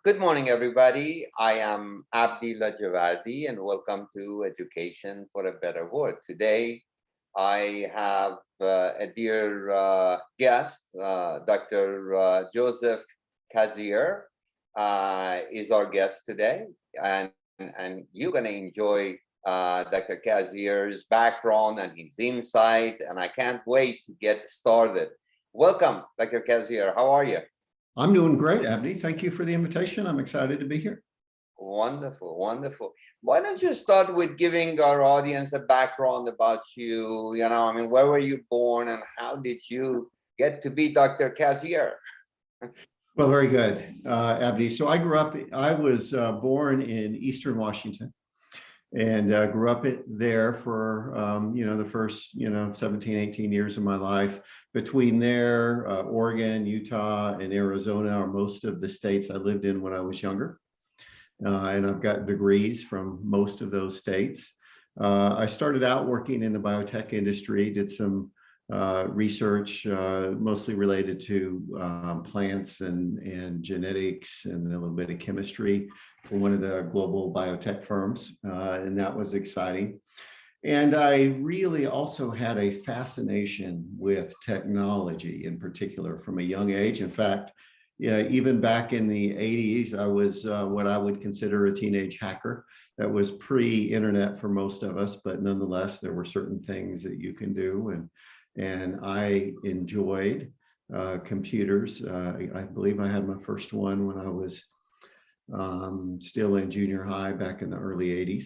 Good morning, everybody. I am Abdi Lajavardi, and welcome to Education for a Better World. Today, I have a dear guest, Dr. Joseph Cazier, is our guest today, and you're going to enjoy Dr. Cazier's background and his insight, and I can't wait to get started. Welcome, Dr. Cazier. How are you? I'm doing great, Abdi. Thank you for the invitation. I'm excited to be here. Wonderful, wonderful. Why don't you start with giving our audience a background about you? Where were you born and how did you get to be Dr. Cazier? Well, very good, Abdi. So I was born in Eastern Washington and grew up there for, the first, 17, 18 years of my life. Between there, Oregon, Utah, and Arizona are most of the states I lived in when I was younger. And I've got degrees from most of those states. I started out working in the biotech industry, did some research mostly related to plants and genetics and a little bit of chemistry for one of the global biotech firms, and that was exciting. And I really also had a fascination with technology in particular from a young age. In fact, even back in the 80s, I was what I would consider a teenage hacker. That was pre-internet for most of us, but nonetheless, there were certain things that you can do. And I enjoyed computers. I believe I had my first one when I was still in junior high back in the early 80s.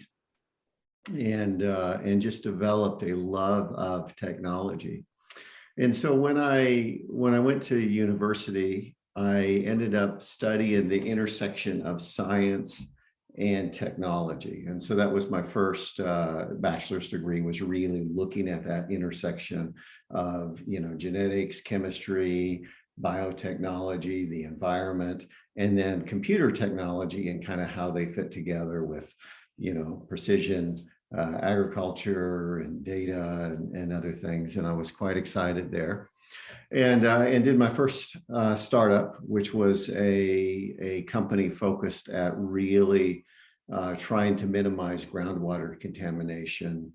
And just developed a love of technology. And so when I went to university, I ended up studying the intersection of science and technology. And so that was my first bachelor's degree, was really looking at that intersection of, genetics, chemistry, biotechnology, the environment, and then computer technology and kind of how they fit together with, precision agriculture and data and other things. And I was quite excited there. And did my first startup, which was a company focused at really trying to minimize groundwater contamination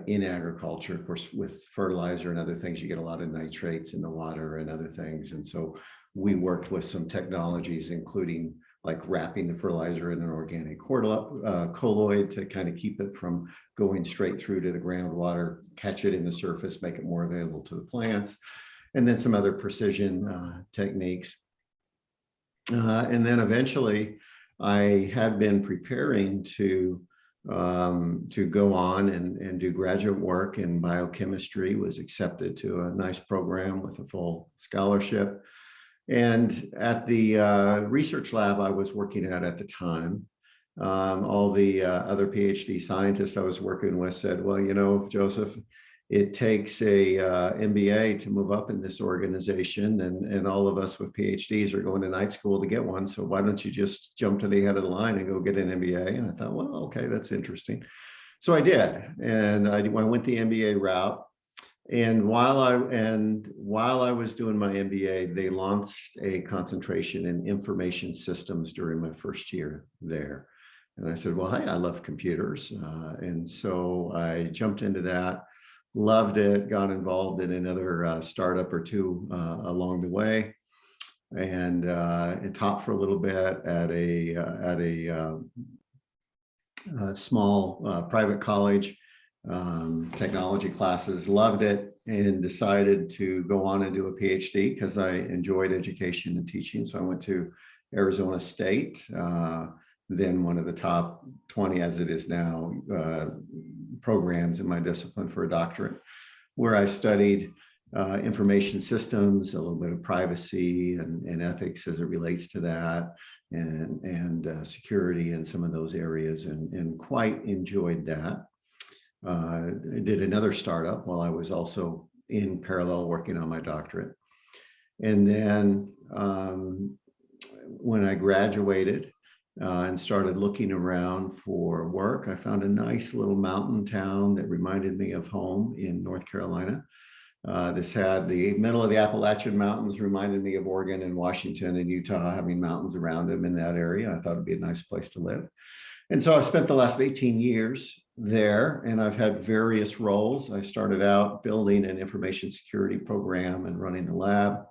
in agriculture. Of course, with fertilizer and other things, you get a lot of nitrates in the water and other things. And so we worked with some technologies, including like wrapping the fertilizer in an organic colloid to kind of keep it from going straight through to the groundwater, catch it in the surface, make it more available to the plants, and then some other precision techniques. And then eventually I had been preparing to go on and do graduate work in biochemistry, was accepted to a nice program with a full scholarship. And at the research lab I was working at the time, all the other PhD scientists I was working with said, well, Joseph, it takes a MBA to move up in this organization, and all of us with PhDs are going to night school to get one. So why don't you just jump to the head of the line and go get an MBA? And I thought, well, okay, that's interesting. So I did, and I went the MBA route. And while I was doing my MBA, they launched a concentration in information systems during my first year there. And I said, well, hey, I love computers. And so I jumped into that, loved it, got involved in another startup or two along the way, and taught for a little bit at a small private college. Technology classes, loved it, and decided to go on and do a PhD because I enjoyed education and teaching. So I went to Arizona State, then one of the top 20, as it is now, programs in my discipline for a doctorate, where I studied information systems, a little bit of privacy and ethics as it relates to that, and security in some of those areas, and quite enjoyed that. I did another startup while I was also in parallel working on my doctorate. And then when I graduated and started looking around for work, I found a nice little mountain town that reminded me of home in North Carolina. This had the middle of the Appalachian Mountains, reminded me of Oregon and Washington and Utah having mountains around them in that area. I thought it'd be a nice place to live. And so I've spent the last 18 years there, and I've had various roles. I started out building an information security program and running the lab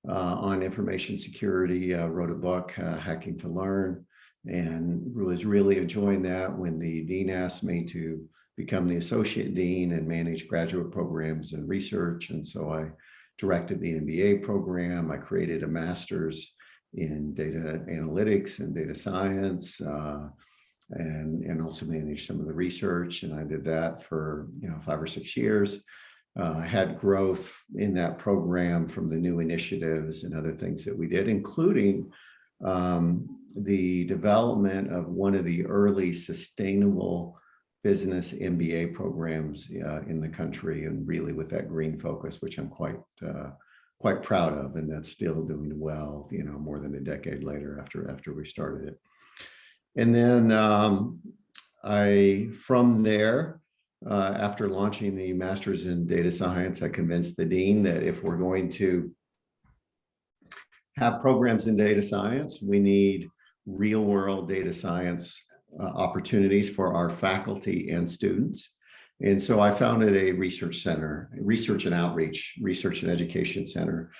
on information security, wrote a book, Hacking to Learn, and was really enjoying that when the dean asked me to become the associate dean and manage graduate programs and research. And so I directed the MBA program. I created a master's in data analytics and data science, and also managed some of the research. And I did that for 5 or 6 years. I had growth in that program from the new initiatives and other things that we did, including the development of one of the early sustainable business MBA programs in the country, and really with that green focus, which I'm quite proud of, and that's still doing well, more than a decade later after we started it. And then from there, after launching the master's in data science, I convinced the dean that if we're going to have programs in data science, we need real world data science opportunities for our faculty and students. And so I founded a research center, research and outreach, research and education center,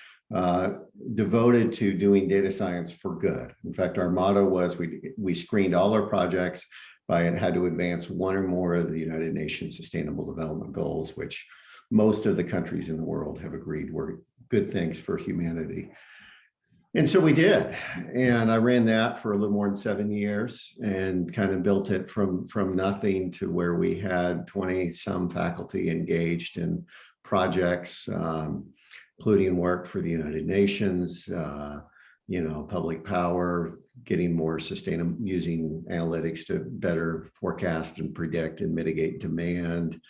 devoted to doing data science for good. In fact, our motto was we screened all our projects by it had to advance one or more of the United Nations Sustainable Development Goals, which most of the countries in the world have agreed were good things for humanity. And so we did. And I ran that for a little more than 7 years and kind of built it from nothing to where we had 20 some faculty engaged in projects, including work for the United Nations, public power, getting more sustainable, using analytics to better forecast and predict and mitigate demand,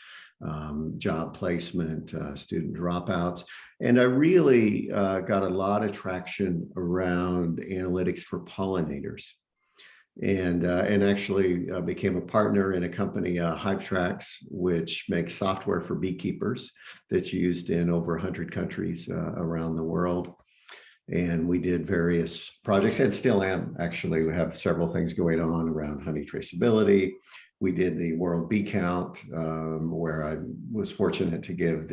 job placement, student dropouts. And I really got a lot of traction around analytics for pollinators, and actually became a partner in a company, HiveTrax, which makes software for beekeepers that's used in over 100 countries around the world. And we did various projects, and still am. Actually, we have several things going on around honey traceability. We did the World Bee Count, where I was fortunate to give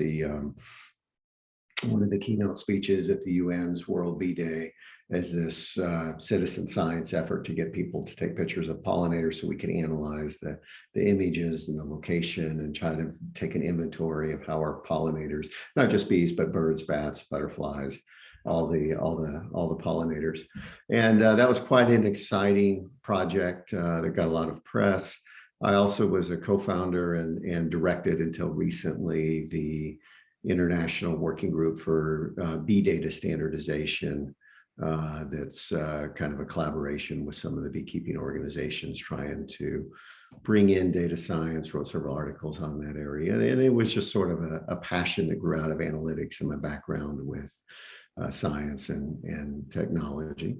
one of the keynote speeches at the UN's World Bee Day as this citizen science effort to get people to take pictures of pollinators so we can analyze the images and the location and try to take an inventory of how our pollinators, not just bees, but birds, bats, butterflies, all the pollinators. And that was quite an exciting project that got a lot of press. I also was a co-founder and directed until recently the International Working Group for Bee Data Standardization. That's kind of a collaboration with some of the beekeeping organizations trying to bring in data science, wrote several articles on that area. And it was just sort of a passion that grew out of analytics and my background with science and technology.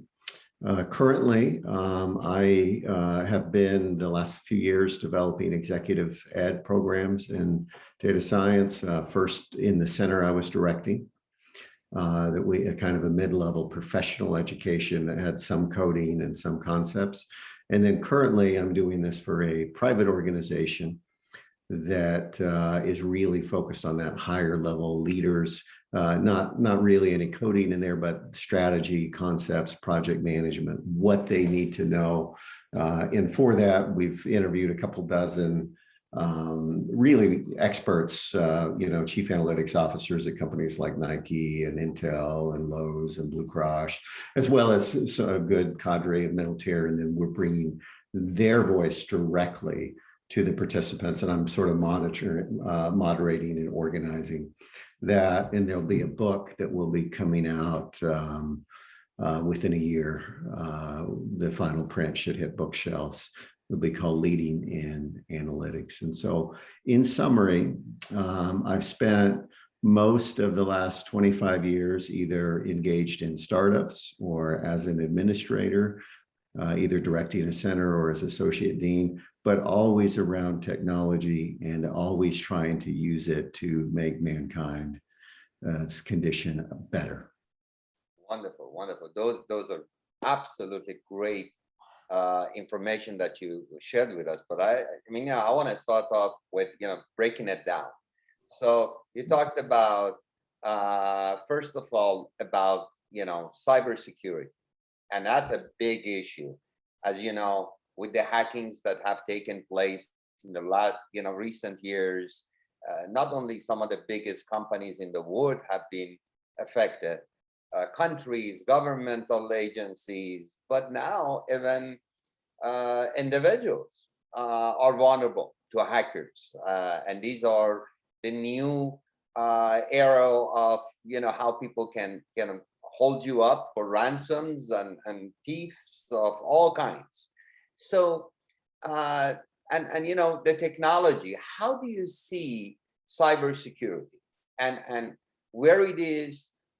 Currently, I have been the last few years developing executive ed programs in data science. First in the center I was directing, that we a kind of a mid-level professional education that had some coding and some concepts. And then currently I'm doing this for a private organization that is really focused on that higher level leaders, not really any coding in there, but strategy, concepts, project management, what they need to know. And for that, we've interviewed a couple dozen really experts, chief analytics officers at companies like Nike and Intel and Lowe's and Blue Cross, as well as a good cadre of middle tier. And then we're bringing their voice directly to the participants, and I'm sort of moderating and organizing that. And there'll be a book that will be coming out within a year. The final print should hit bookshelves. It'll be called Leading in Analytics. And so in summary, I've spent most of the last 25 years either engaged in startups or as an administrator, either directing a center or as associate dean, but always around technology and always trying to use it to make mankind's condition better. Wonderful, wonderful. Those are absolutely great information that you shared with us. But I mean, yeah, I want to start off with breaking it down. So you talked about first of all about cybersecurity, and that's a big issue, as you know, with the hackings that have taken place in the last recent years. Not only some of the biggest companies in the world have been affected, countries, governmental agencies, but now even individuals are vulnerable to hackers, and these are the new era of how people can hold you up for ransoms and thieves of all kinds. So and the technology, how do you see cybersecurity and where it is,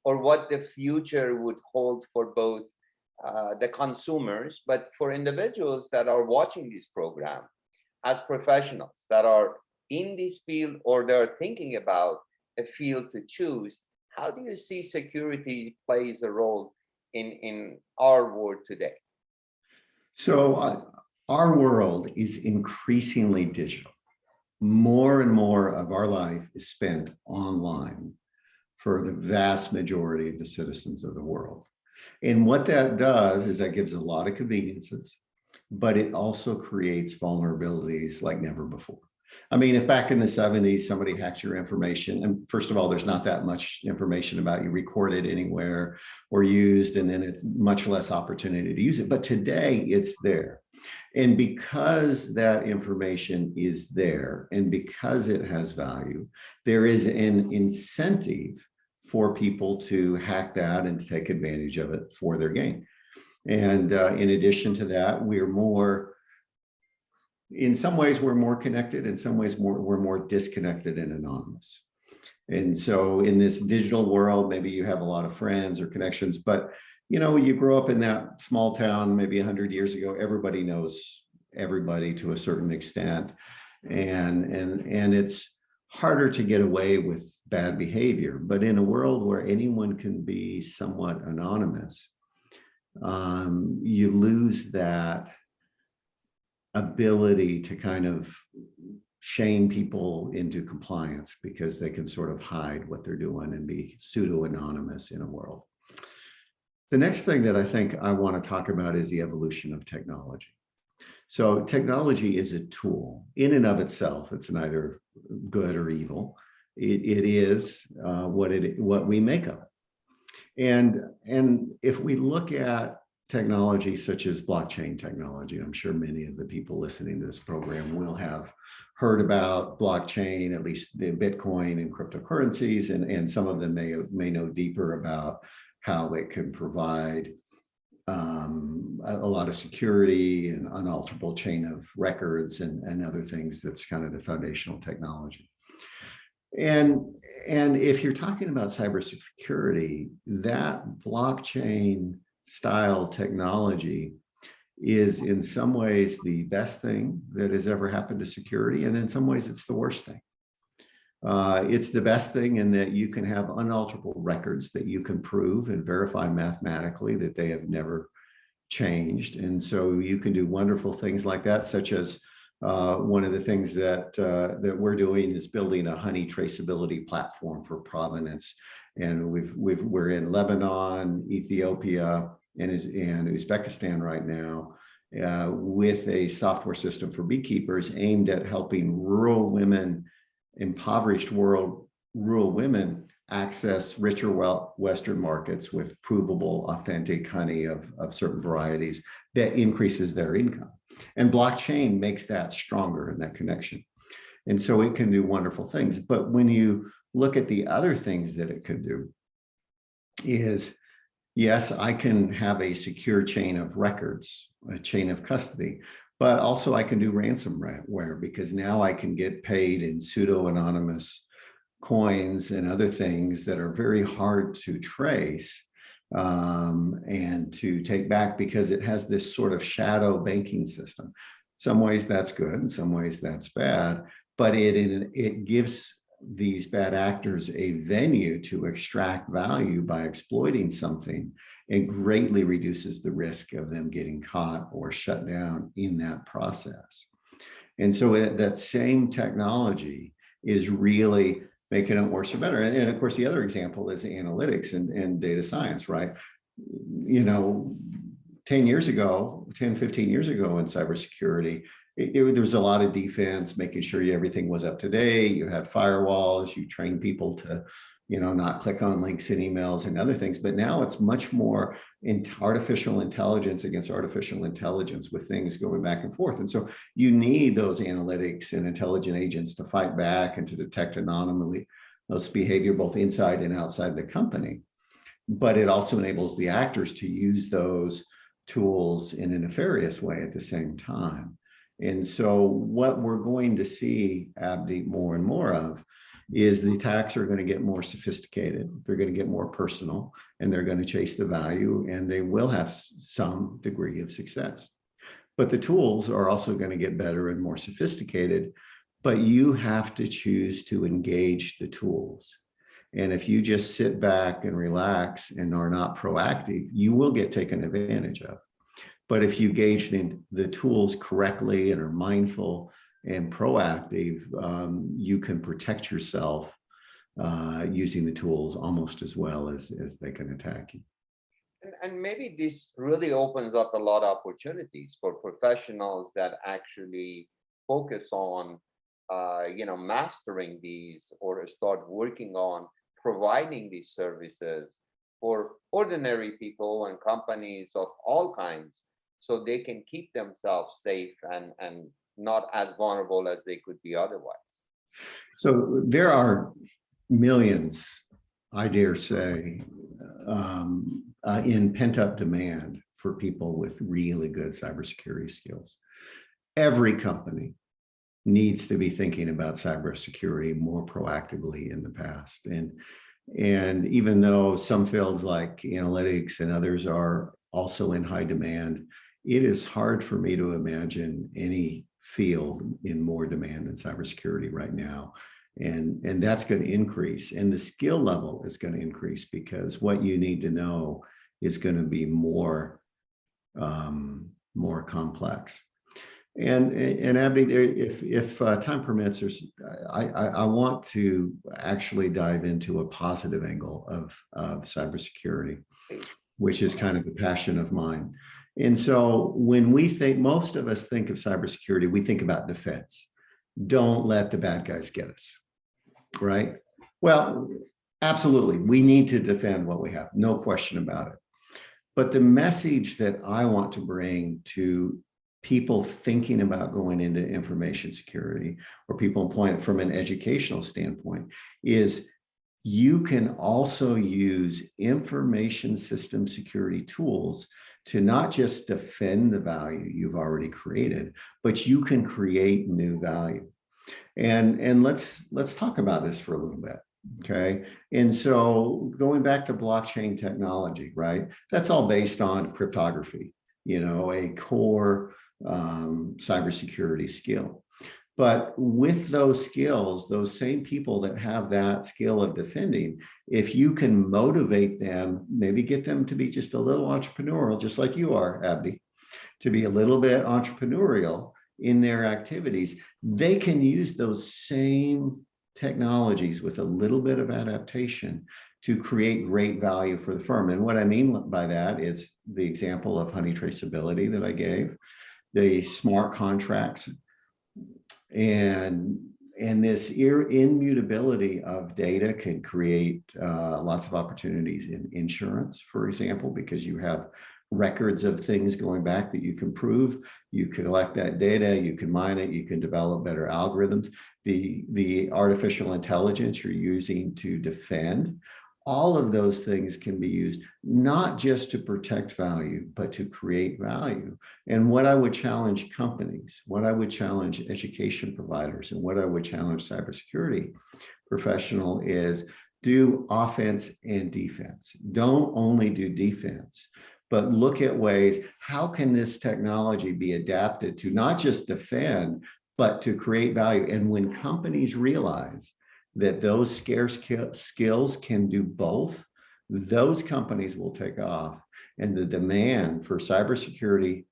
or what the future would hold for both the consumers, but for individuals that are watching this program as professionals that are in this field or they're thinking about a field to choose? How do you see security plays a role in our world today? So our world is increasingly digital. More and more of our life is spent online for the vast majority of the citizens of the world. And what that does is that gives a lot of conveniences, but it also creates vulnerabilities like never before. I mean, if back in the 70s, somebody hacked your information, and first of all, there's not that much information about you recorded anywhere or used, and then it's much less opportunity to use it. But today it's there. And because that information is there and because it has value, there is an incentive for people to hack that and to take advantage of it for their gain. And in addition to that, in some ways, we're more connected. In some ways, we're more disconnected and anonymous. And so in this digital world, maybe you have a lot of friends or connections, but you grow up in that small town, maybe 100 years ago, everybody knows everybody to a certain extent. And it's harder to get away with bad behavior. But in a world where anyone can be somewhat anonymous, you lose that ability to kind of shame people into compliance because they can sort of hide what they're doing and be pseudo-anonymous in a world. The next thing that I think I want to talk about is the evolution of technology. So technology is a tool in and of itself. It's neither good or evil. It is what we make of it. And if we look at technology such as blockchain technology, I'm sure many of the people listening to this program will have heard about blockchain, at least the Bitcoin and cryptocurrencies, and some of them may know deeper about how it can provide a lot of security and unalterable chain of records and other things. That's kind of the foundational technology. And if you're talking about cybersecurity, that blockchain style technology is in some ways the best thing that has ever happened to security. And in some ways, it's the worst thing. It's the best thing in that you can have unalterable records that you can prove and verify mathematically that they have never changed. And so you can do wonderful things like that, such as one of the things that we're doing is building a honey traceability platform for provenance. And we're in Lebanon, Ethiopia, and Uzbekistan right now with a software system for beekeepers aimed at helping rural women, impoverished rural women, access richer Western markets with provable, authentic honey of certain varieties that increases their income. And blockchain makes that stronger in that connection. And so it can do wonderful things. But when you look at the other things that it could do is, yes, I can have a secure chain of records, a chain of custody, but also I can do ransomware because now I can get paid in pseudo-anonymous coins and other things that are very hard to trace and to take back because it has this sort of shadow banking system. Some ways that's good, in some ways that's bad, but it gives these bad actors a venue to extract value by exploiting something, and greatly reduces the risk of them getting caught or shut down in that process. And so that same technology is really making it worse or better. And of course, the other example is analytics and data science, right? 10 years ago, 10, 15 years ago in cybersecurity, there was a lot of defense, making sure everything was up to date. You had firewalls, you trained people to, not click on links in emails and other things. But now it's much more in artificial intelligence against artificial intelligence, with things going back and forth. And so you need those analytics and intelligent agents to fight back and to detect anomalous behavior, both inside and outside the company. But it also enables the actors to use those tools in a nefarious way at the same time. And so what we're going to see, Abdi, more and more of is the attacks are going to get more sophisticated. They're going to get more personal, and they're going to chase the value, and they will have some degree of success. But the tools are also going to get better and more sophisticated, but you have to choose to engage the tools. And if you just sit back and relax and are not proactive, you will get taken advantage of. But if you gauge the tools correctly and are mindful and proactive, you can protect yourself using the tools almost as well as they can attack you. And maybe this really opens up a lot of opportunities for professionals that actually focus on, mastering these, or start working on providing these services for ordinary people and companies of all kinds, so they can keep themselves safe and not as vulnerable as they could be otherwise. So there are millions, I dare say, in pent-up demand for people with really good cybersecurity skills. Every company needs to be thinking about cybersecurity more proactively in the past. And even though some fields like analytics and others are also in high demand, it is hard for me to imagine any field in more demand than cybersecurity right now. And that's going to increase, and the skill level is going to increase, because what you need to know is going to be more complex. And Abdi, if time permits, I want to actually dive into a positive angle of cybersecurity, which is kind of a passion of mine. And so when most of us think of cybersecurity, we think about defense. Don't let the bad guys get us, right? Well, absolutely, we need to defend what we have, no question about it. But the message that I want to bring to people thinking about going into information security, or people employing it from an educational standpoint, is you can also use information system security tools to not just defend the value you've already created, but you can create new value. And let's talk about this for a little bit. Okay. And so going back to blockchain technology, right? That's all based on cryptography, a core cybersecurity skill. But with those skills, those same people that have that skill of defending, if you can motivate them, maybe get them to be just a little entrepreneurial, just like you are, Abdi, to be a little bit entrepreneurial in their activities, they can use those same technologies with a little bit of adaptation to create great value for the firm. And what I mean by that is the example of honey traceability that I gave, the smart contracts, and this immutability of data can create lots of opportunities in insurance, for example, because you have records of things going back that you can prove. You can collect that data, you can mine it, you can develop better algorithms. The artificial intelligence you're using to defend, all of those things can be used not just to protect value, but to create value. And what I would challenge companies, what I would challenge education providers, and what I would challenge cybersecurity professional is do offense and defense. Don't only do defense, but look at ways, how can this technology be adapted to not just defend, but to create value? And when companies realize that those scarce skills can do both, those companies will take off. And the demand for cybersecurity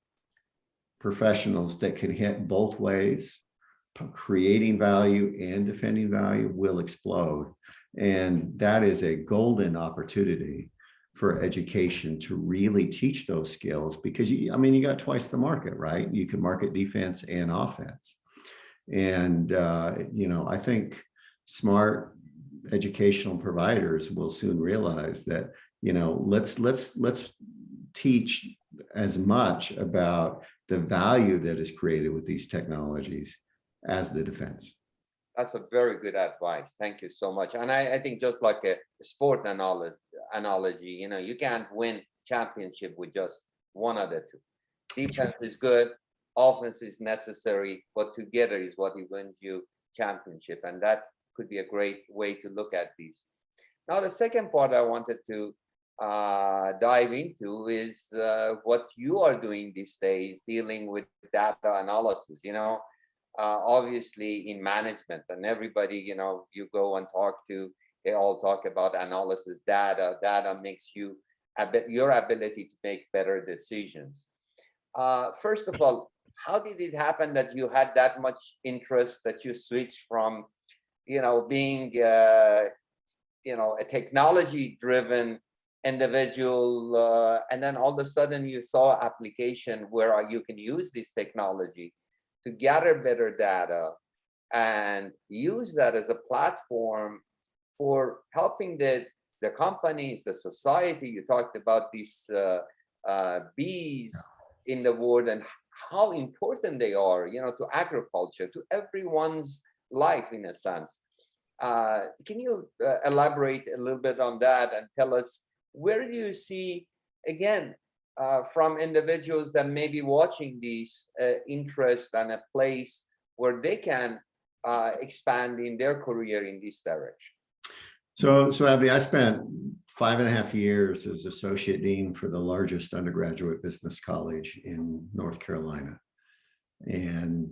professionals that can hit both ways, creating value and defending value, will explode. And that is a golden opportunity for education to really teach those skills, because you got twice the market, right? You can market defense and offense. And I think smart educational providers will soon realize that, let's teach as much about the value that is created with these technologies as the defense. That's a very good advice. Thank you so much. And I think just like a sport analogy, you can't win championship with just one of the two. Defense is good, offense is necessary, but together is what wins you championship. And that could be a great way to look at these. Now, the second part I wanted to dive into is what you are doing these days, dealing with data analysis. Obviously in management, and everybody, you go and talk to, they all talk about analysis. Data makes you your ability to make better decisions. First of all, how did it happen that you had that much interest that you switched from being a technology driven individual, and then all of a sudden you saw application where you can use this technology to gather better data and use that as a platform for helping the companies, the society? You talked about these bees in the world and how important they are, to agriculture, to everyone's life in a sense. Can you elaborate a little bit on that and tell us, where do you see, again, from individuals that may be watching these interest and a place where they can expand in their career in this direction? So Abby, I spent 5.5 years as associate dean for the largest undergraduate business college in North Carolina. And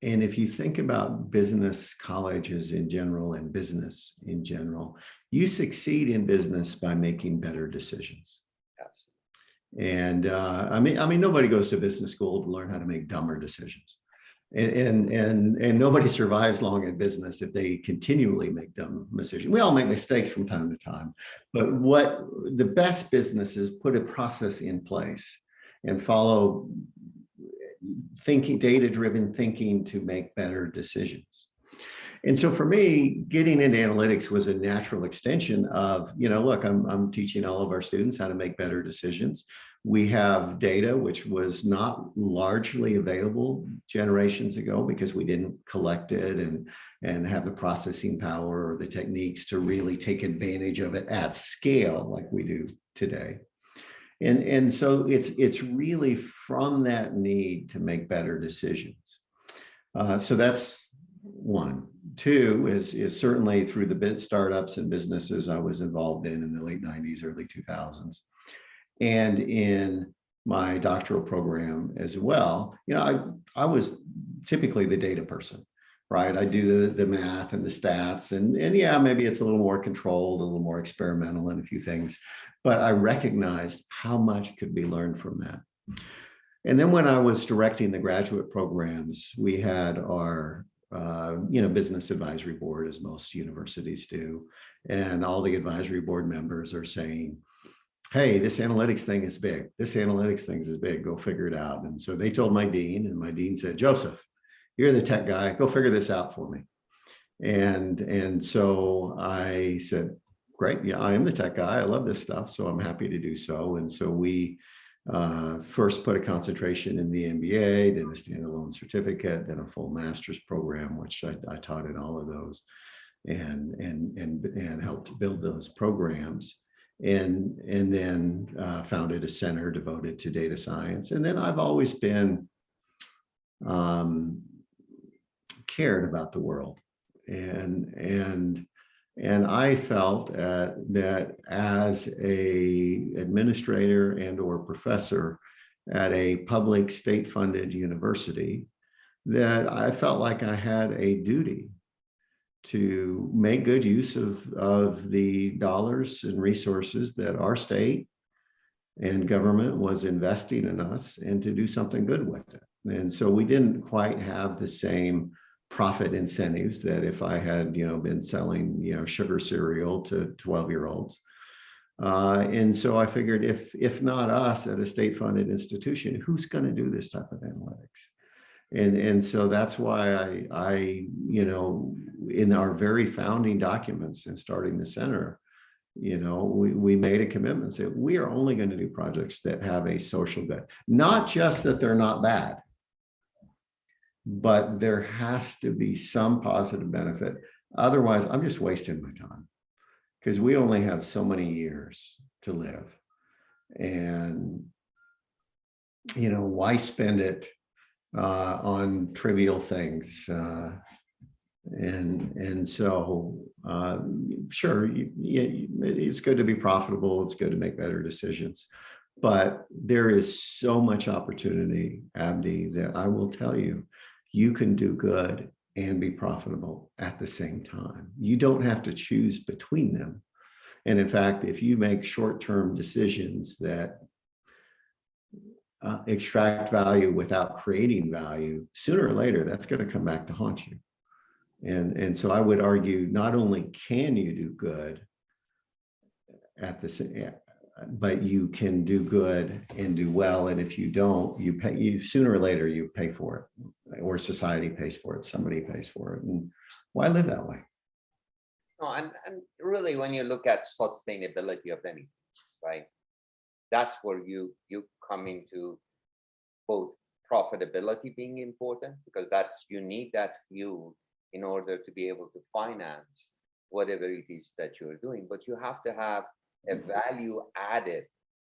if you think about business colleges in general and business in general, you succeed in business by making better decisions. Absolutely. And I mean, nobody goes to business school to learn how to make dumber decisions. And nobody survives long in business if they continually make dumb decisions. We all make mistakes from time to time, but what the best businesses put a process in place and follow data-driven thinking to make better decisions. And so for me, getting into analytics was a natural extension of, look, I'm teaching all of our students how to make better decisions. We have data which was not largely available generations ago because we didn't collect it and have the processing power or the techniques to really take advantage of it at scale like we do today. And so it's really from that need to make better decisions. So that's one. Two is certainly through the startups and businesses I was involved in the late 90s, early 2000s. And in my doctoral program as well, I was typically the data person, right? I do the math and the stats, and yeah, maybe it's a little more controlled, a little more experimental in a few things, but I recognized how much could be learned from that. And then when I was directing the graduate programs, we had our business advisory board, as most universities do, and all the advisory board members are saying, hey, this analytics thing is big. This analytics thing is big. Go figure it out. And so they told my dean, and my dean said, Joseph, you're the tech guy. Go figure this out for me. And so I said, great. Yeah, I am the tech guy. I love this stuff. So I'm happy to do so. And so we first put a concentration in the MBA, then a standalone certificate, then a full master's program, which I taught in all of those and helped build those programs. And then founded a center devoted to data science. And then I've always been cared about the world and And I felt that as a administrator and or professor at a public state-funded university, that I felt like I had a duty to make good use of the dollars and resources that our state and government was investing in us and to do something good with it. And so we didn't quite have the same profit incentives that if I had, been selling, sugar cereal to 12-year-olds. And so I figured if not us at a state-funded institution, who's going to do this type of analytics? And so that's why I in our very founding documents and starting the center, we made a commitment that we are only going to do projects that have a social good, not just that they're not bad, but there has to be some positive benefit. Otherwise, I'm just wasting my time because we only have so many years to live. And, why spend it on trivial things? And so, sure, it's good to be profitable. It's good to make better decisions. But there is so much opportunity, Abdi, that I will tell you, you can do good and be profitable at the same time. You don't have to choose between them. And in fact, if you make short-term decisions that extract value without creating value, sooner or later, that's going to come back to haunt you. And so I would argue, not only can you do good at the same, but you can do good and do well. And if you don't, you sooner or later you pay for it, or society pays for it, somebody pays for it. And why live that way? No, and really, when you look at sustainability of anything, right, that's where you come into both profitability being important, because you need that fuel in order to be able to finance whatever it is that you're doing. But you have to have a value added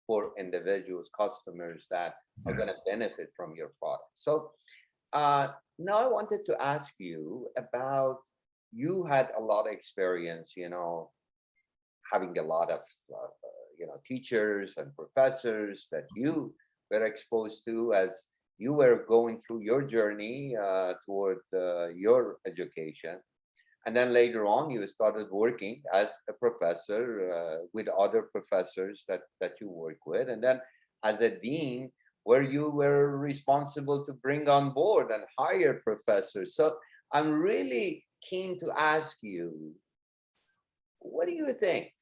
for individuals, customers that are going to benefit from your product. So now I wanted to ask you about, you had a lot of experience, having a lot of, teachers and professors that you were exposed to as you were going through your journey toward your education. And then later on, you started working as a professor with other professors that you work with. And then as a dean, where you were responsible to bring on board and hire professors. So I'm really keen to ask you, what do you think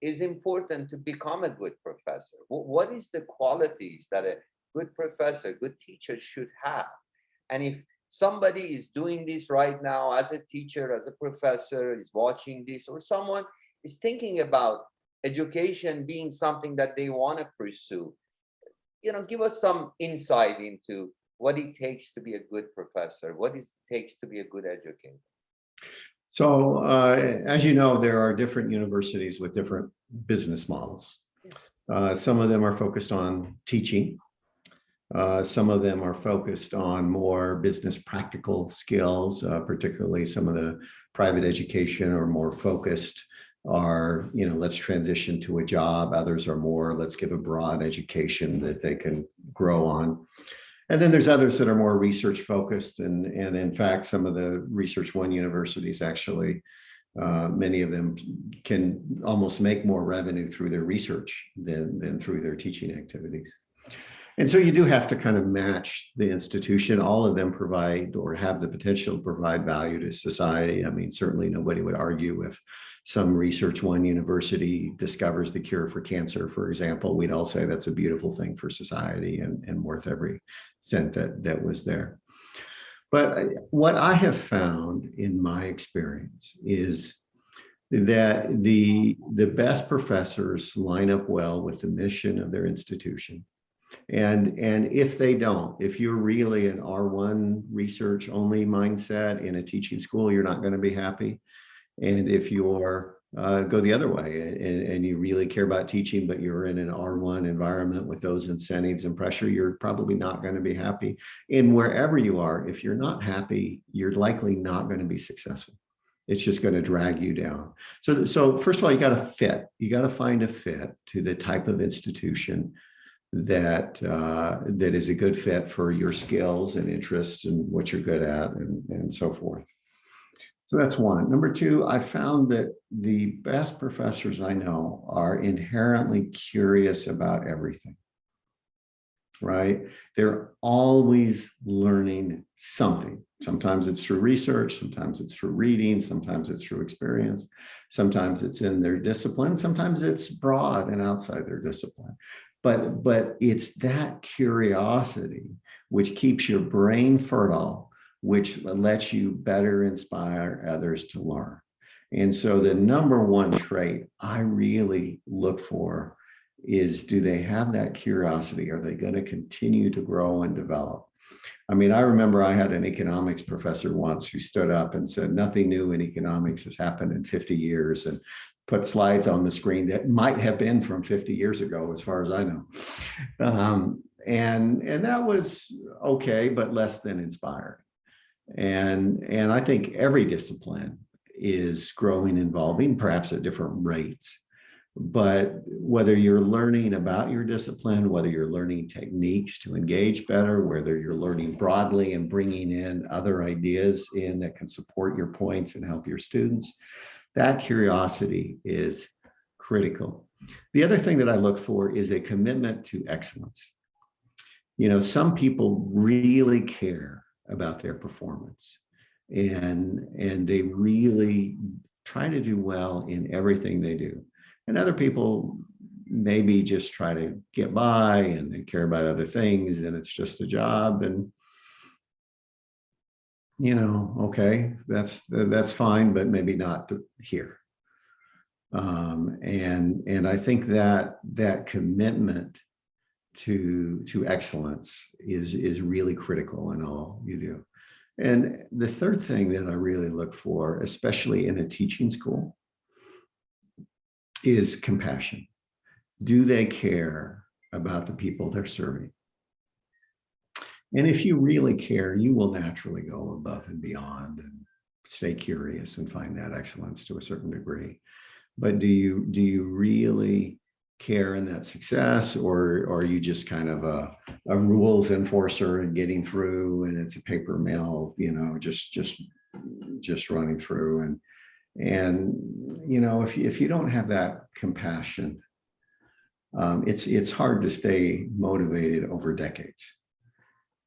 is important to become a good professor? What is the qualities that a good professor, good teacher should have? And if somebody is doing this right now as a teacher, as a professor, is watching this, or someone is thinking about education being something that they want to pursue, give us some insight into what it takes to be a good professor, what it takes to be a good educator. So, as you know, there are different universities with different business models. Some of them are focused on teaching. Some of them are focused on more business practical skills, particularly some of the private education are more focused are, let's transition to a job. Others are more, let's give a broad education that they can grow on. And then there's others that are more research focused. And in fact, some of the Research One universities actually, many of them can almost make more revenue through their research than through their teaching activities. And so you do have to kind of match the institution. All of them provide or have the potential to provide value to society. I mean, certainly nobody would argue if some Research One university discovers the cure for cancer, for example. We'd all say that's a beautiful thing for society and worth every cent that was there. But what I have found in my experience is that the best professors line up well with the mission of their institution. And if they don't, if you're really an R1 research only mindset in a teaching school, you're not going to be happy. And if you're go the other way and you really care about teaching, but you're in an R1 environment with those incentives and pressure, you're probably not going to be happy. And wherever you are, if you're not happy, you're likely not going to be successful. It's just going to drag you down. So first of all, you got to fit. You got to find a fit to the type of institution that is a good fit for your skills and interests and what you're good at and so forth. So that's one. Number two, I found that the best professors I know are inherently curious about everything, right? They're always learning something. Sometimes it's through research, sometimes it's through reading, sometimes it's through experience, sometimes it's in their discipline, sometimes it's broad and outside their discipline. But it's that curiosity which keeps your brain fertile, which lets you better inspire others to learn. And so the number one trait I really look for is, do they have that curiosity? Are they going to continue to grow and develop? I mean, I remember I had an economics professor once who stood up and said, nothing new in economics has happened in 50 years, and put slides on the screen that might have been from 50 years ago, as far as I know. And that was okay, but less than inspiring. And I think every discipline is growing, evolving, perhaps at different rates. But whether you're learning about your discipline, whether you're learning techniques to engage better, whether you're learning broadly and bringing in other ideas in that can support your points and help your students, that curiosity is critical. The other thing that I look for is a commitment to excellence. You know, some people really care about their performance, and they really try to do well in everything they do. And other people maybe just try to get by and they care about other things and it's just a job. And, you know, okay, that's fine, but maybe not here. And I think that commitment to excellence is really critical in all you do. And the third thing that I really look for, especially in a teaching school, is compassion. Do they care about the people they're serving? And if you really care, you will naturally go above and beyond and stay curious and find that excellence to a certain degree. But do you really care in that success, or are you just kind of a rules enforcer and getting through, and it's a paper mill, you know, just running through? And you know, if you don't have that compassion, it's hard to stay motivated over decades.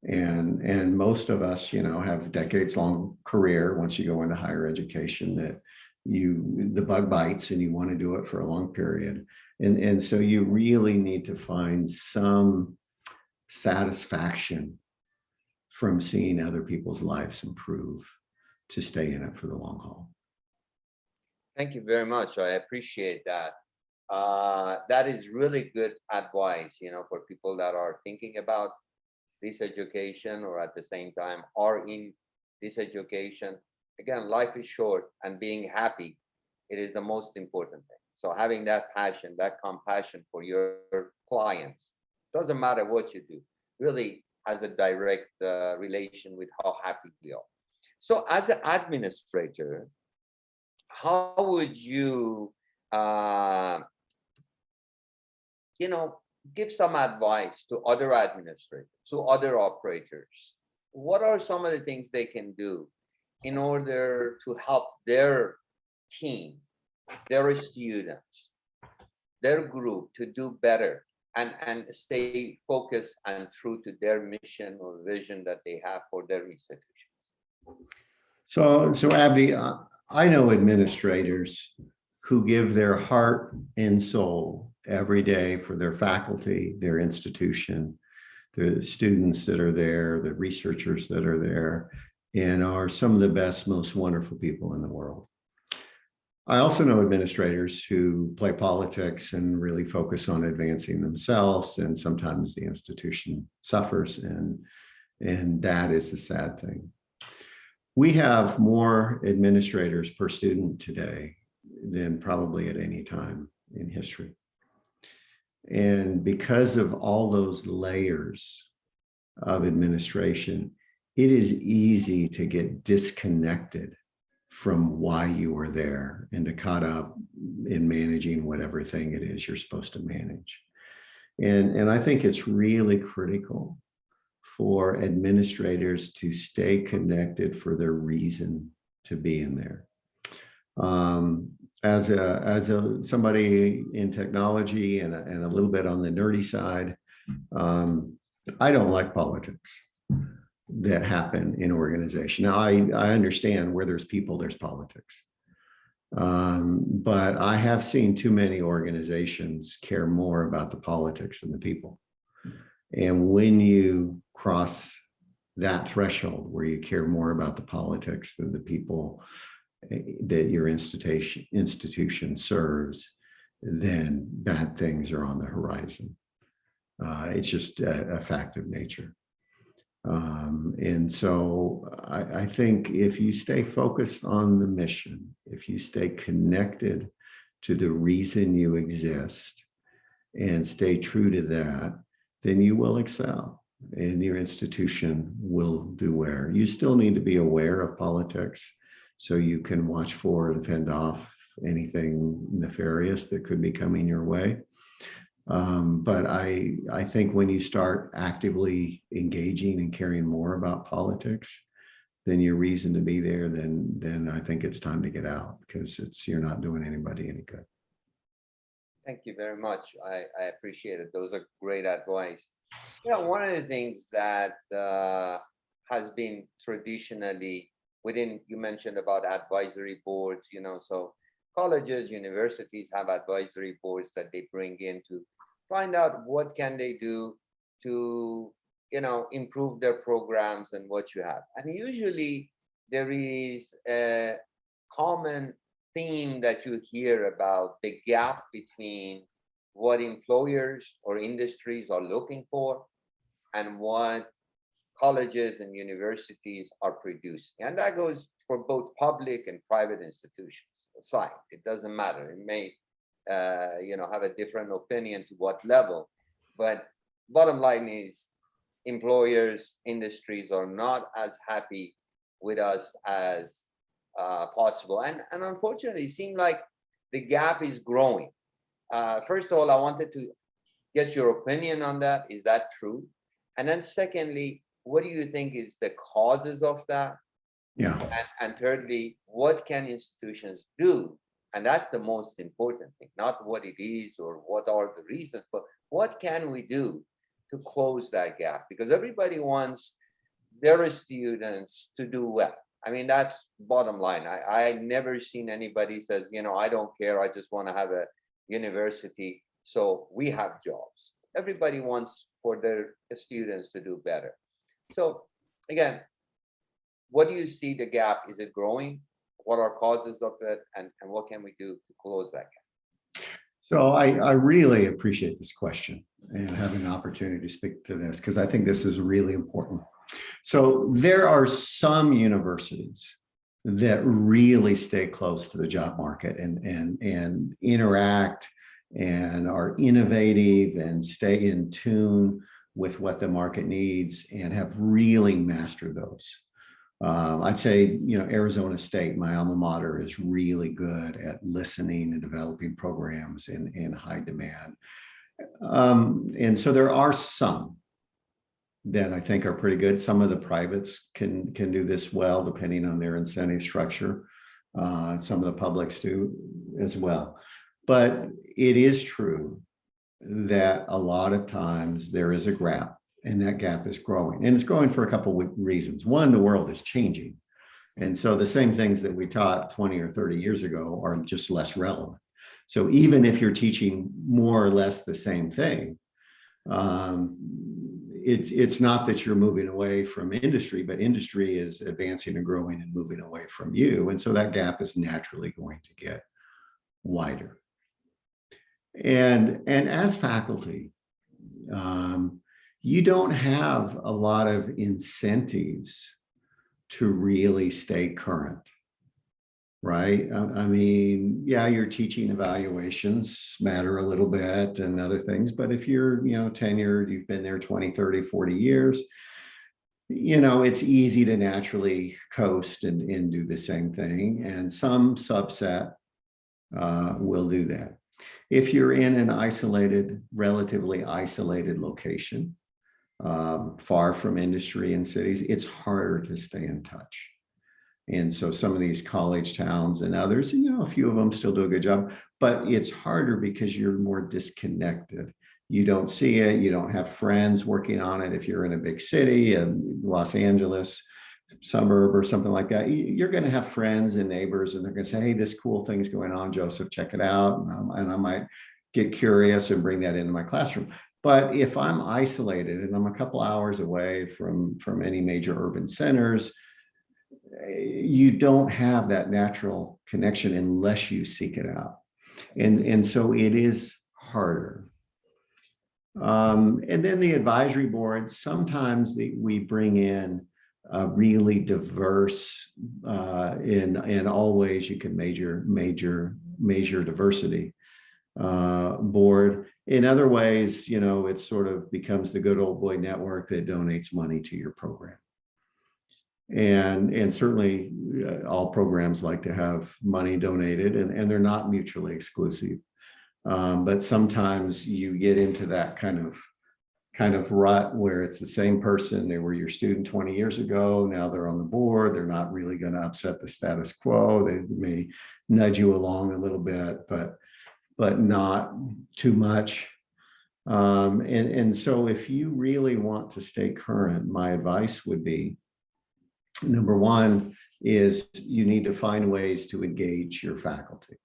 And most of us, you know, have decades long career once you go into higher education, that the bug bites and you want to do it for a long period. And so you really need to find some satisfaction from seeing other people's lives improve to stay in it for the long haul. Thank you very much. I appreciate that. That is really good advice, you know, for people that are thinking about this education or at the same time are in this education. Again, life is short, and being happy, it is the most important thing. So having that passion, that compassion for your clients, doesn't matter what you do, really has a direct relation with how happy we are. So as an administrator, how would you, you know, give some advice to other administrators, to other operators? What are some of the things they can do in order to help their team, their students, their group to do better and stay focused and true to their mission or vision that they have for their institutions? So Abby, I know administrators who give their heart and soul every day for their faculty, their institution, the students that are there, the researchers that are there, and are some of the best, most wonderful people in the world. I also know administrators who play politics and really focus on advancing themselves, and sometimes the institution suffers, and that is a sad thing. We have more administrators per student today than probably at any time in history. And because of all those layers of administration, it is easy to get disconnected from why you were there and to caught up in managing whatever thing it is you're supposed to manage. And I think it's really critical for administrators to stay connected for their reason to be in there. As somebody in technology and a little bit on the nerdy side, I don't like politics that happen in organization. Now, I understand where there's people, there's politics. But I have seen too many organizations care more about the politics than the people. And when you cross that threshold where you care more about the politics than the people that your institution serves, then bad things are on the horizon. It's just a fact of nature. And so I think if you stay focused on the mission, if you stay connected to the reason you exist and stay true to that, then you will excel and your institution will do well. You still need to be aware of politics so you can watch for and fend off anything nefarious that could be coming your way. But I think when you start actively engaging and caring more about politics than your reason to be there, then I think it's time to get out because you're not doing anybody any good. Thank you very much. I appreciate it. Those are great advice. One of the things that has been traditionally within, you mentioned about advisory boards, so colleges, universities have advisory boards that they bring in to find out what can they do to, improve their programs and what you have. And usually there is a common theme that you hear about the gap between what employers or industries are looking for and what colleges and universities are producing. And that goes for both public and private institutions aside. It doesn't matter. It may, have a different opinion to what level, but bottom line is employers, industries are not as happy with us as possible. And unfortunately, it seems like the gap is growing. First of all, I wanted to get your opinion on that. Is that true? And then secondly, what do you think is the causes of that? Yeah. And thirdly, what can institutions do? And that's the most important thing, not what it is or what are the reasons, but what can we do to close that gap? Because everybody wants their students to do well. I mean, that's bottom line. I never seen anybody says, I don't care. I just want to have a university so we have jobs. Everybody wants for their students to do better. So again, what do you see the gap? Is it growing? What are causes of it? And what can we do to close that gap? So I really appreciate this question and having an opportunity to speak to this because I think this is really important. So there are some universities that really stay close to the job market and interact and are innovative and stay in tune with what the market needs and have really mastered those. I'd say, Arizona State, my alma mater, is really good at listening and developing programs in high demand. And so there are some that I think are pretty good. Some of the privates can do this well, depending on their incentive structure. Some of the publics do as well. But it is true that a lot of times there is a gap. And that gap is growing. And it's growing for a couple of reasons. One, the world is changing. And so the same things that we taught 20 or 30 years ago are just less relevant. So even if you're teaching more or less the same thing, it's not that you're moving away from industry, but industry is advancing and growing and moving away from you. And so that gap is naturally going to get wider. And as faculty, you don't have a lot of incentives to really stay current, right? I mean, yeah, your teaching evaluations matter a little bit and other things, but if you're, tenured, you've been there 20, 30, 40 years, it's easy to naturally coast and do the same thing. And some subset will do that. If you're in an isolated, relatively isolated location, far from industry and cities, it's harder to stay in touch. And so some of these college towns and others, a few of them still do a good job, but it's harder because you're more disconnected. You don't see it. You don't have friends working on it. If you're in a big city, Los Angeles, suburb or something like that, you're going to have friends and neighbors, and they're going to say, hey, this cool thing's going on, Joseph, check it out. And I might get curious and bring that into my classroom. But if I'm isolated and I'm a couple hours away from any major urban centers, you don't have that natural connection unless you seek it out. And so it is harder. And then the advisory board, sometimes we bring in a really diverse, in all ways you can measure diversity board. In other ways, it sort of becomes the good old boy network that donates money to your program. And certainly all programs like to have money donated, and they're not mutually exclusive. But sometimes you get into that kind of rut where it's the same person. They were your student 20 years ago. Now they're on the board. They're not really going to upset the status quo. They may nudge you along a little bit, but not too much. And so if you really want to stay current, my advice would be, number one is you need to find ways to engage your faculty.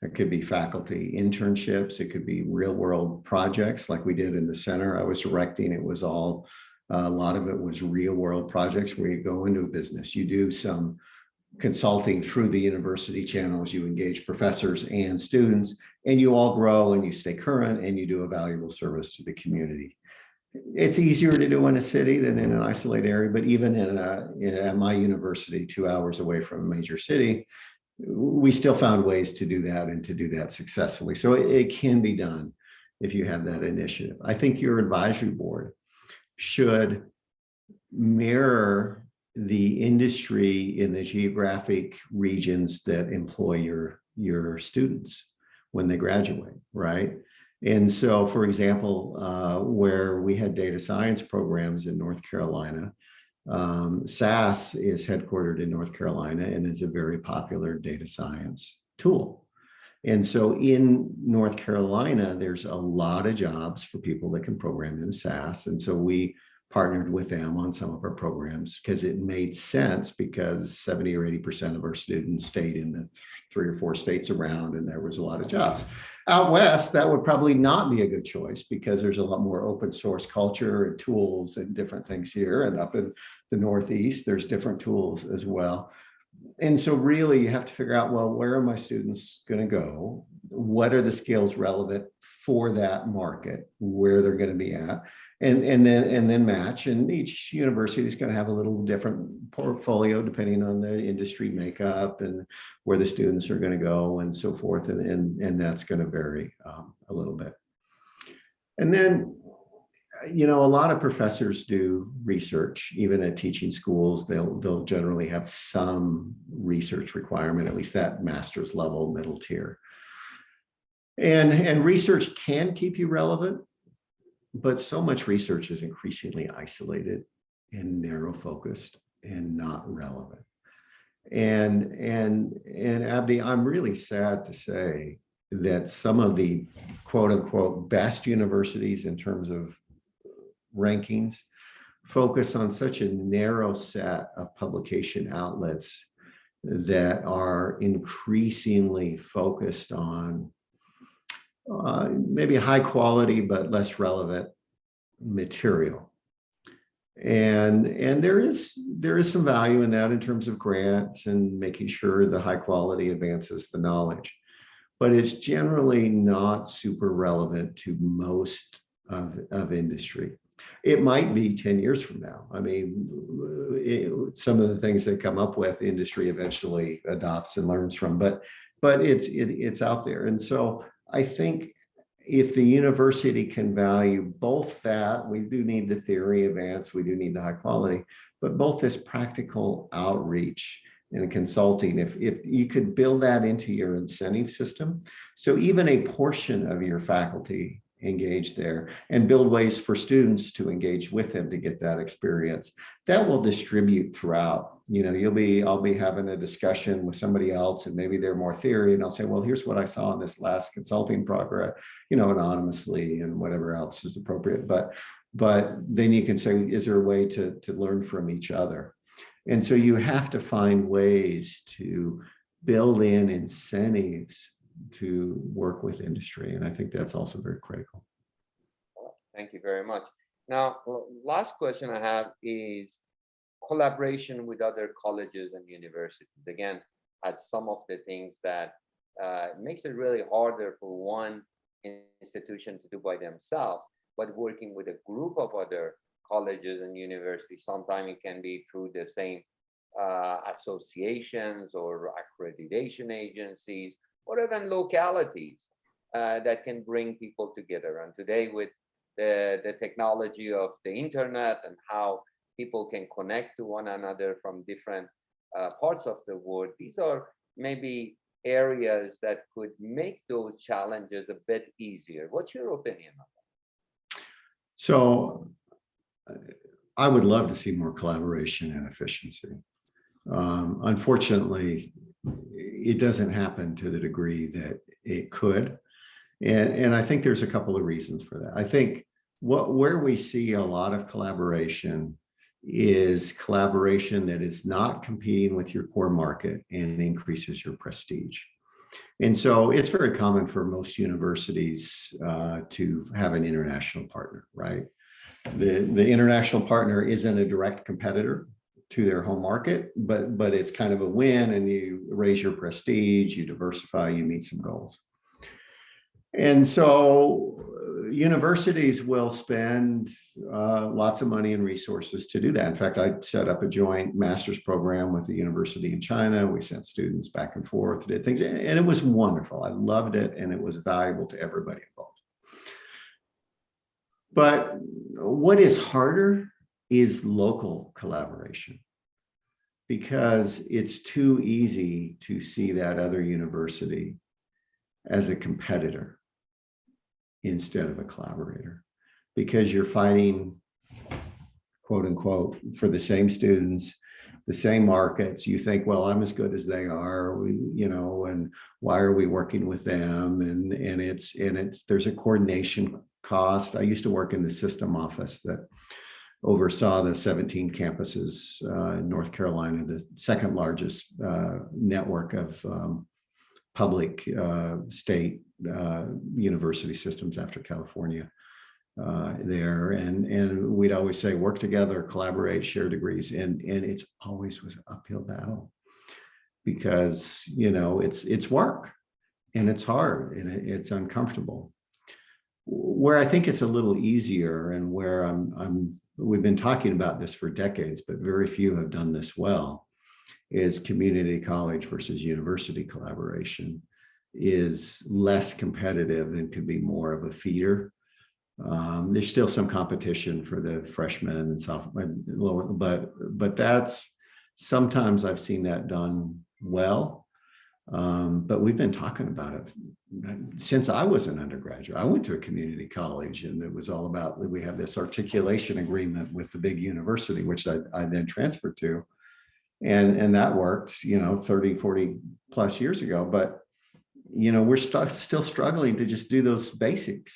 It could be faculty internships. It could be real world projects like we did in the center I was directing. It was all, a lot of it was real world projects where you go into a business, you do some consulting through the university channels, you engage professors and students, and you all grow and you stay current and you do a valuable service to the community. It's easier to do in a city than in an isolated area, but even at my university, 2 hours away from a major city, we still found ways to do that and to do that successfully. So it can be done if you have that initiative. I think your advisory board should mirror the industry in the geographic regions that employ your students when they graduate, right? And so, for example, where we had data science programs in North Carolina, SAS is headquartered in North Carolina and is a very popular data science tool. And so in North Carolina, there's a lot of jobs for people that can program in SAS. And so we partnered with them on some of our programs because it made sense, because 70 or 80% of our students stayed in the 3 or 4 states around, and there was a lot of jobs. Out west, that would probably not be a good choice because there's a lot more open source culture and tools and different things here. And up in the Northeast, there's different tools as well. And so really you have to figure out, well, where are my students going to go? What are the skills relevant for that market, where they're going to be at? And then match. And each university is going to have a little different portfolio depending on the industry makeup and where the students are going to go and so forth. And that's going to vary a little bit. And then, a lot of professors do research, even at teaching schools. They'll generally have some research requirement, at least that master's level, middle tier. And research can keep you relevant. But so much research is increasingly isolated and narrow focused and not relevant. And Abdi, I'm really sad to say that some of the quote unquote best universities in terms of rankings focus on such a narrow set of publication outlets that are increasingly focused on maybe high quality but less relevant material. And there is some value in that in terms of grants and making sure the high quality advances the knowledge, but it's generally not super relevant to most of industry. It might be 10 years from now. I mean, some of the things they come up with, industry eventually adopts and learns from, but it's out there. And so I think if the university can value both that, we do need the theory advance, we do need the high quality, but both this practical outreach and consulting, if you could build that into your incentive system, so even a portion of your faculty engage there and build ways for students to engage with them to get that experience, that will distribute throughout. You know, I'll be having a discussion with somebody else and maybe they're more theory, and I'll say, well, here's what I saw in this last consulting progress, you know, anonymously and whatever else is appropriate. But then you can say, is there a way to learn from each other? And so you have to find ways to build in incentives to work with industry. And I think that's also very critical. Thank you very much. Now, last question I have is collaboration with other colleges and universities. Again, as some of the things that makes it really harder for one institution to do by themselves, but working with a group of other colleges and universities, sometimes it can be through the same associations or accreditation agencies, or even localities that can bring people together. And today, with the technology of the internet and how people can connect to one another from different parts of the world, these are maybe areas that could make those challenges a bit easier. What's your opinion on that? So I would love to see more collaboration and efficiency. Unfortunately, it doesn't happen to the degree that it could. And I think there's a couple of reasons for that. I think where we see a lot of collaboration is collaboration that is not competing with your core market and increases your prestige. And so it's very common for most universities to have an international partner, right? The international partner isn't a direct competitor to their home market, but it's kind of a win, and you raise your prestige, you diversify, you meet some goals. And so universities will spend lots of money and resources to do that. In fact, I set up a joint master's program with a university in China. We sent students back and forth, did things, and it was wonderful. I loved it, and it was valuable to everybody involved. But what is harder is local collaboration, because it's too easy to see that other university as a competitor instead of a collaborator, because you're fighting, quote unquote, for the same students, the same markets. You think, well, I'm as good as they are, you know, and why are we working with them? And there's a coordination cost. I used to work in the system office that oversaw the 17 campuses in North Carolina, the second largest network of public state university systems after California there. And we'd always say, work together, collaborate, share degrees. And it's always was an uphill battle, because, you know, it's work and it's hard and it's uncomfortable. Where I think it's a little easier, and where we've been talking about this for decades, but very few have done this well, is community college versus university collaboration is less competitive and could be more of a feeder. There's still some competition for the freshmen and sophomore, but that's sometimes I've seen that done well. But we've been talking about it since I was an undergraduate. I went to a community college, and it was all about, we have this articulation agreement with the big university, which I then transferred to. And that worked, you know, 30, 40 plus years ago. But, you know, we're still struggling to just do those basics.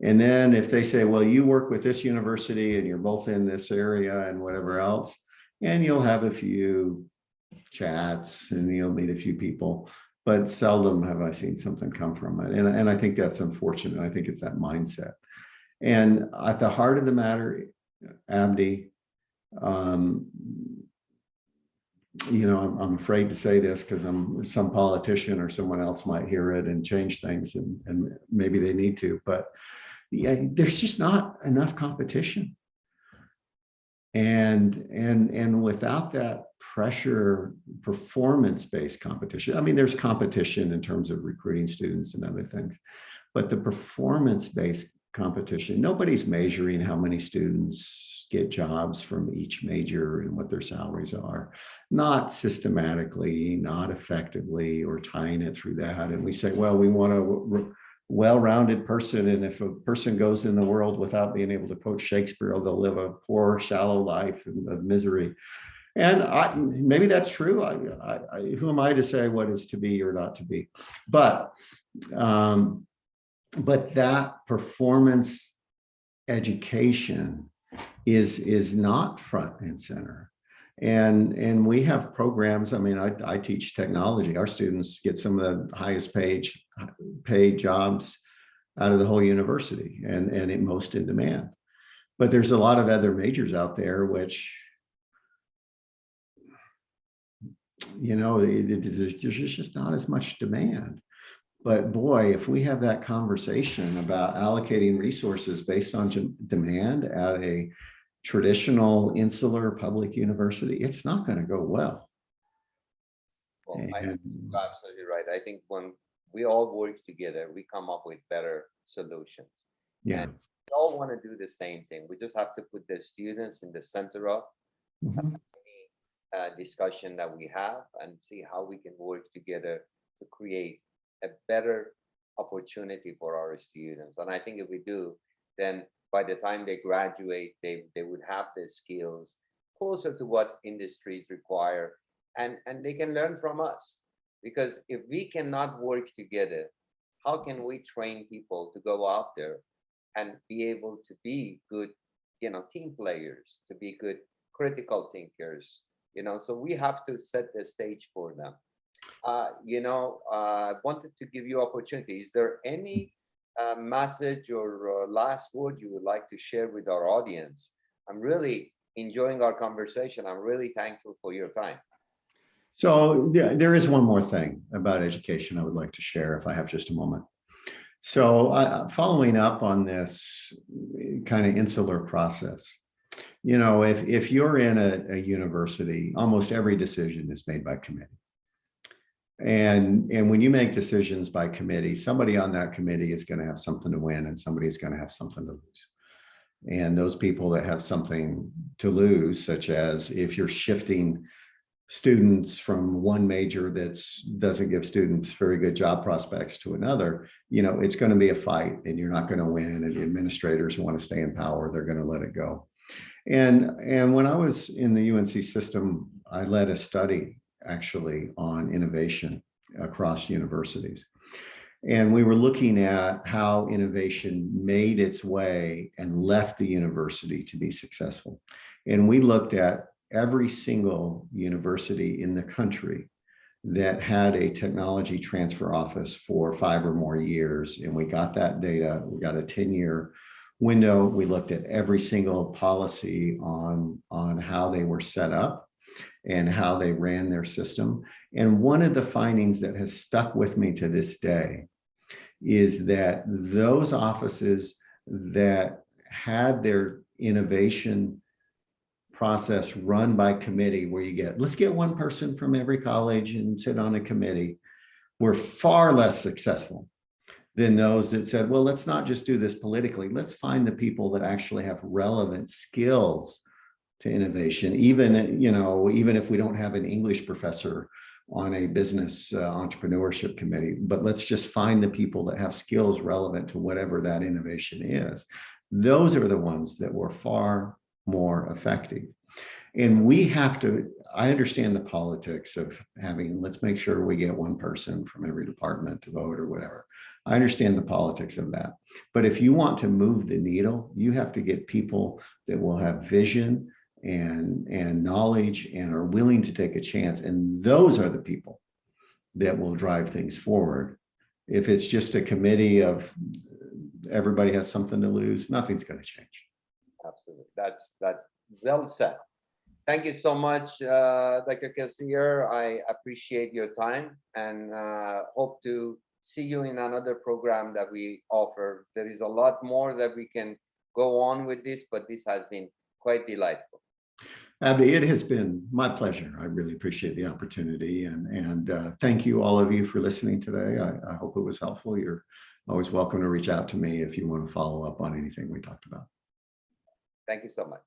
And then if they say, well, you work with this university and you're both in this area and whatever else, and you'll have a few chats and you'll meet a few people, but seldom have I seen something come from it. And I think that's unfortunate. I think it's that mindset. And at the heart of the matter, Abdi, you know, I'm afraid to say this because some politician or someone else might hear it and change things, and maybe they need to, but yeah, there's just not enough competition. And without that pressure, performance-based competition, I mean, there's competition in terms of recruiting students and other things, But the performance-based competition, nobody's measuring how many students get jobs from each major and what their salaries are, not systematically, not effectively, or tying it through that. And we say, well, we want a well-rounded person, and if a person goes in the world without being able to quote Shakespeare, they'll live a poor, shallow life of misery. And maybe that's true. Who am I to say what is to be or not to be? But that performance education is not front and center. And we have programs. I mean, I teach technology. Our students get some of the highest paid jobs out of the whole university, and most in demand. But there's a lot of other majors out there which, you know, there's just not as much demand. But boy, if we have that conversation about allocating resources based on demand at a traditional insular public university, it's not going to go well. Well, you're absolutely right. I think when we all work together, we come up with better solutions. Yeah. And we all want to do the same thing. We just have to put the students in the center of any discussion that we have, and see how we can work together to create a better opportunity for our students. And I think if we do, then by the time they graduate, they would have the skills closer to what industries require, and they can learn from us. Because if we cannot work together, how can we train people to go out there and be able to be good, team players, to be good critical thinkers? So we have to set the stage for them. I wanted to give you opportunity. Is there any message or last word you would like to share with our audience? I'm really enjoying our conversation. I'm really thankful for your time. So there is one more thing about education I would like to share, if I have just a moment. So following up on this kind of insular process, if you're in a university, almost every decision is made by committee. And when you make decisions by committee, somebody on that committee is going to have something to win, and somebody's going to have something to lose. And those people that have something to lose, such as if you're shifting students from one major that doesn't give students very good job prospects to another, it's going to be a fight, and you're not going to win. And the administrators want to stay in power, they're going to let it go. And when I was in the UNC system, I led a study actually on innovation across universities. And we were looking at how innovation made its way and left the university to be successful. And we looked at every single university in the country that had a technology transfer office for 5 or more years. And we got that data. We got a 10-year window. We looked at every single policy on how they were set up and how they ran their system. And one of the findings that has stuck with me to this day is that those offices that had their innovation process run by committee, where let's get one person from every college and sit on a committee, were far less successful than those that said, well, let's not just do this politically. Let's find the people that actually have relevant skills to innovation, even if we don't have an English professor on a business entrepreneurship committee, but let's just find the people that have skills relevant to whatever that innovation is. Those are the ones that were far more effective. And we have to, I understand the politics of let's make sure we get one person from every department to vote or whatever. I understand the politics of that. But if you want to move the needle, you have to get people that will have vision and knowledge and are willing to take a chance. And those are the people that will drive things forward. If it's just a committee of everybody has something to lose, nothing's going to change. Absolutely. That's well said. Thank you so much, Dr. Cazier. I appreciate your time, and hope to see you in another program that we offer. There is a lot more that we can go on with this, but this has been quite delightful. Abby, it has been my pleasure. I really appreciate the opportunity, and thank you, all of you, for listening today. I hope it was helpful. You're always welcome to reach out to me if you want to follow up on anything we talked about. Thank you so much.